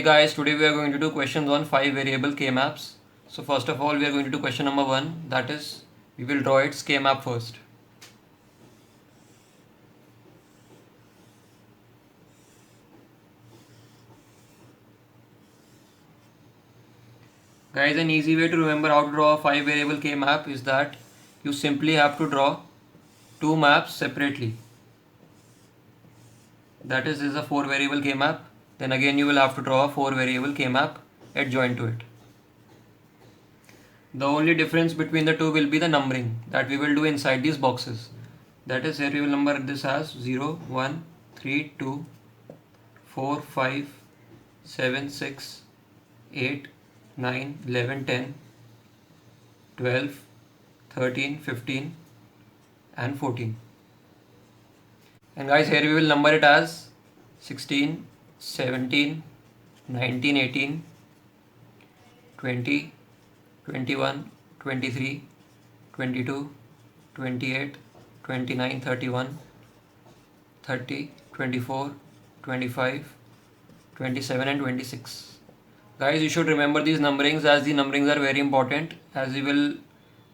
Hey guys, today we are going to do questions on 5 variable K-maps. So first of all we are going to do question number 1, that is we will draw its K-map first. Guys, an easy way to remember how to draw a 5 variable K-map is that you simply have to draw two maps separately. That is, this is a 4 variable K-map. Then again you will have to draw a 4 variable K-map adjoint to it. The only difference between the two will be the numbering that we will do inside these boxes. That is, here we will number this as 0, 1, 3, 2, 4, 5, 7, 6, 8, 9, 11, 10, 12, 13, 15 and 14. And guys, here we will number it as 16, 17, 19, 18, 20, 21, 23, 22, 28, 29, 31, 30, 24, 25, 27 and 26. Guys, you should remember these numberings as the numberings are very important as we will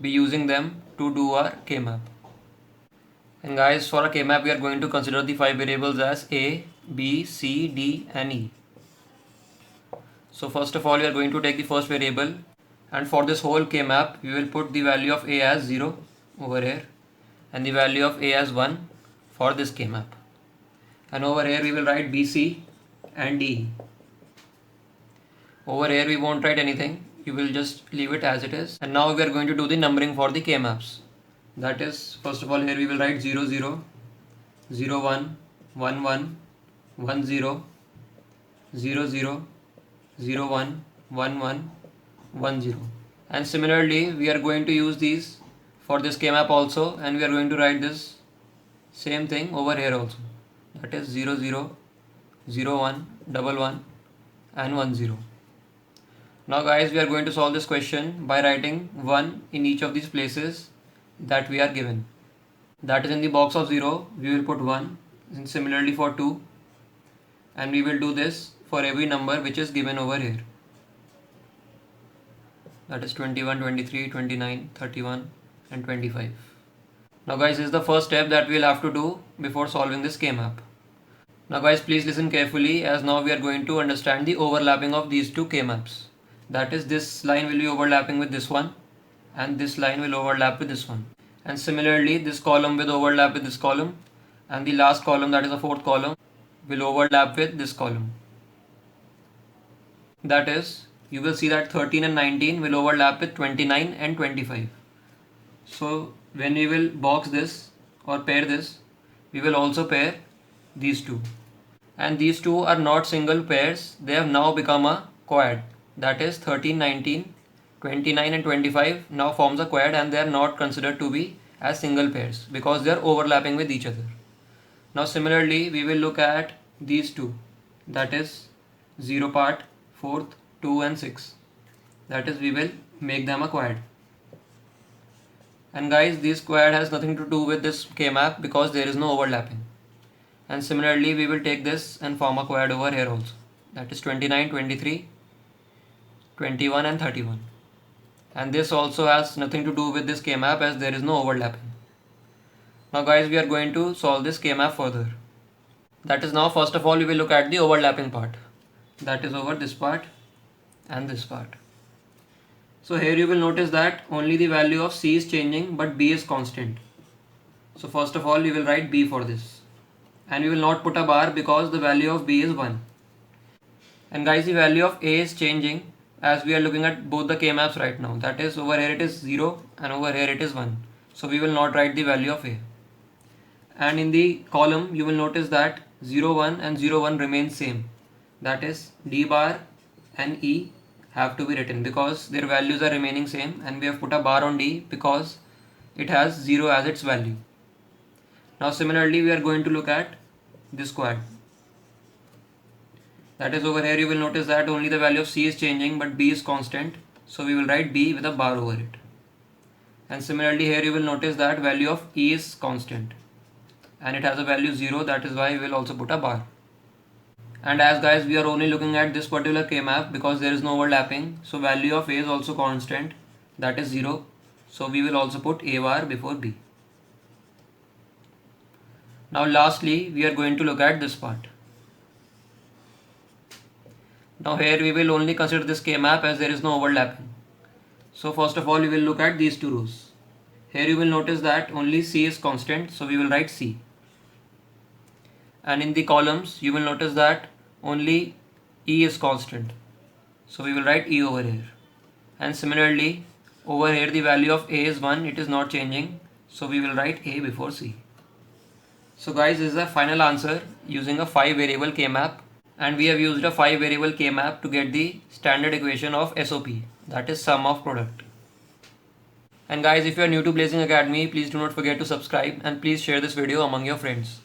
be using them to do our K-map. And guys, for a K-map we are going to consider the 5 variables as A, B, C, D and E. So first of all we are going to take the first variable, and for this whole K-map we will put the value of A as 0 over here and the value of A as 1 for this K-map. And over here we will write B, C and D. Over here we won't write anything, you will just leave it as it is. And now we are going to do the numbering for the K-maps. That is, first of all here we will write 0, 0, 0, 1, 1, 1, 1, 0, 0, 0, 0, 1, 1, 1, 1, 0. And similarly we are going to use these for this K-map also, and we are going to write this same thing over here also. That is 0, 0, 0, 1, 1, 1 and 1, 0. Now guys, we are going to solve this question by writing 1 in each of these places that we are given. That is, in the box of 0 we will put 1, and similarly for 2, and we will do this for every number which is given over here. That is 21, 23, 29, 31 and 25. Now guys, this is the first step that we will have to do before solving this K-map. Now guys, please listen carefully, as now we are going to understand the overlapping of these two K-maps. That is, this line will be overlapping with this one and this line will overlap with this one. And similarly this column will overlap with this column, and the last column, that is the fourth column, will overlap with this column. That is, you will see that 13 and 19 will overlap with 29 and 25. So when we will box this or pair this, we will also pair these two. And these two are not single pairs, they have now become a quad. That is, 13, 19, 29 and 25 now forms a quad, and they are not considered to be as single pairs because they are overlapping with each other. Now similarly we will look at these two, that is 0 part, 4th, 2 and 6. That is, we will make them a quad. And guys, this quad has nothing to do with this K-map because there is no overlapping. And similarly we will take this and form a quad over here also. That is 29, 23, 21 and 31. And this also has nothing to do with this K-map as there is no overlapping. Now guys, we are going to solve this K-map further. That is, now first of all we will look at the overlapping part. That is over this part and this part. So here you will notice that only the value of C is changing but B is constant. So first of all we will write B for this. And we will not put a bar because the value of B is 1. And guys, the value of A is changing as we are looking at both the K-maps right now. That is, over here it is 0 and over here it is 1. So we will not write the value of A. And in the column you will notice that 0, 1 and 0, 1 remain same. That is, D bar and E have to be written because their values are remaining same, and we have put a bar on D because it has 0 as its value. Now similarly we are going to look at this quad. That is, over here you will notice that only the value of C is changing but B is constant, so we will write B with a bar over it. And similarly here you will notice that value of E is constant and it has a value 0, that is why we will also put a bar. And as guys, we are only looking at this particular K-map because there is no overlapping. So value of A is also constant, that is 0. So we will also put A bar before B. Now lastly, we are going to look at this part. Now here we will only consider this K-map as there is no overlapping. So first of all, we will look at these two rows. Here you will notice that only C is constant, so we will write C. And in the columns, you will notice that only E is constant, so we will write E over here. And similarly, over here the value of A is 1, it is not changing, so we will write A before C. So guys, this is the final answer using a 5 variable K-map, and we have used a 5 variable K-map to get the standard equation of SOP, that is sum of product. And guys, if you are new to Blazing Academy, please do not forget to subscribe and please share this video among your friends.